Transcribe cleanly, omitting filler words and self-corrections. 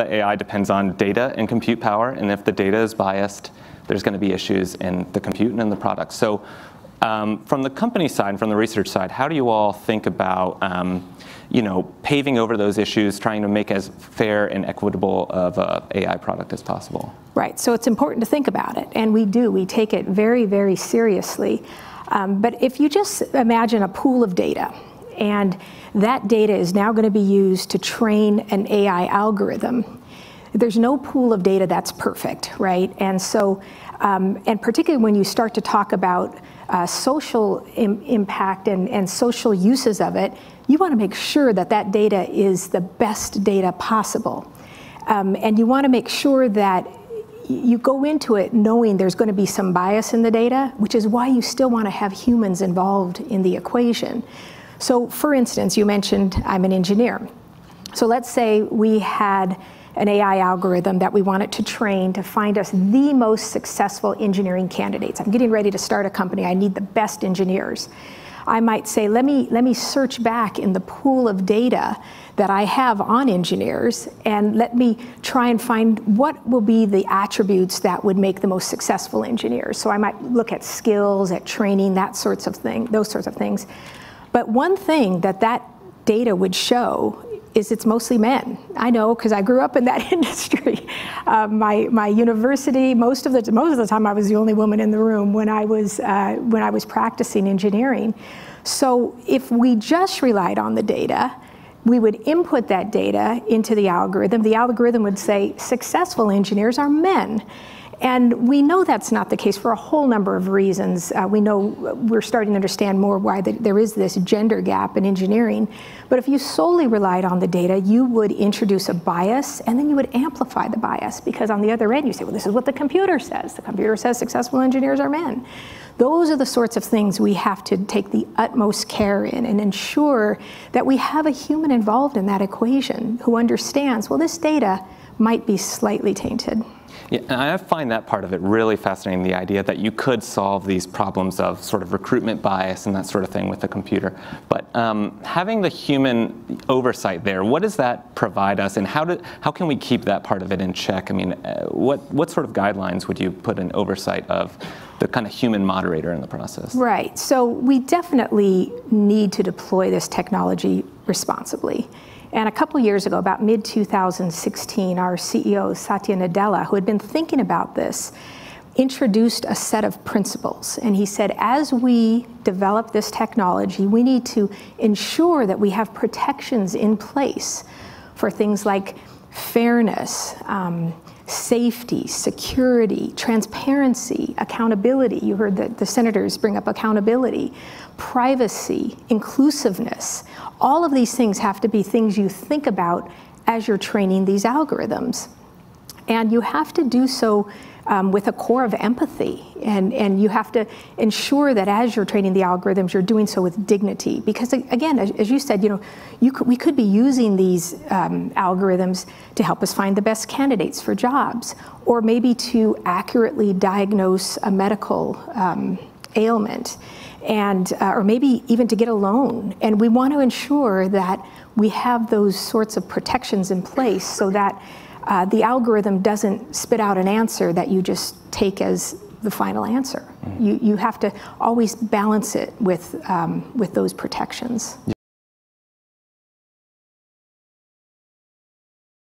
that AI depends on data and compute power, and if the data is biased, there's going to be issues in the compute and in the product. So from the company side, from the research side, how do you all think about paving over those issues, trying to make as fair and equitable of an AI product as possible? Right, so it's important to think about it, and we do. We take it very, very seriously. But if you just imagine a pool of data, and that data is now going to be used to train an AI algorithm, there's no pool of data that's perfect, right? And so, and particularly when you start to talk about social impact and social uses of it, you want to make sure that that data is the best data possible. And you want to make sure that you go into it knowing there's going to be some bias in the data, which is why you still want to have humans involved in the equation. So for instance, you mentioned I'm an engineer. So let's say we had an AI algorithm that we wanted to train to find us the most successful engineering candidates. I'm getting ready to start a company. I need the best engineers. I might say, let me search back in the pool of data that I have on engineers, and let me try and find what will be the attributes that would make the most successful engineers. So I might look at skills, at training, those sorts of things. But one thing that data would show is it's mostly men. I know, because I grew up in that industry. My university, most of the time I was the only woman in the room when I was practicing engineering. So if we just relied on the data, we would input that data into the algorithm. The algorithm would say successful engineers are men. And we know that's not the case for a whole number of reasons. We know we're starting to understand more why there is this gender gap in engineering. But if you solely relied on the data, you would introduce a bias, and then you would amplify the bias, because on the other end you say, well, this is what the computer says. The computer says successful engineers are men. Those are the sorts of things we have to take the utmost care in and ensure that we have a human involved in that equation who understands, well, this data might be slightly tainted. Yeah, and I find that part of it really fascinating, the idea that you could solve these problems of sort of recruitment bias and that sort of thing with the computer. But having the human oversight there, what does that provide us, and how can we keep that part of it in check? I mean, what sort of guidelines would you put in oversight of the kind of human moderator in the process? Right, so we definitely need to deploy this technology responsibly. And a couple years ago, about mid-2016, our CEO, Satya Nadella, who had been thinking about this, introduced a set of principles. And he said, as we develop this technology, we need to ensure that we have protections in place for things like fairness, safety, security, transparency, accountability. You heard the senators bring up accountability, privacy, inclusiveness. All of these things have to be things you think about as you're training these algorithms. And you have to do so with a core of empathy. And you have to ensure that as you're training the algorithms, you're doing so with dignity. Because again, as you said, we could be using these algorithms to help us find the best candidates for jobs, or maybe to accurately diagnose a medical ailment, and or maybe even to get a loan. And we want to ensure that we have those sorts of protections in place so that the algorithm doesn't spit out an answer that you just take as the final answer. You have to always balance it with those protections.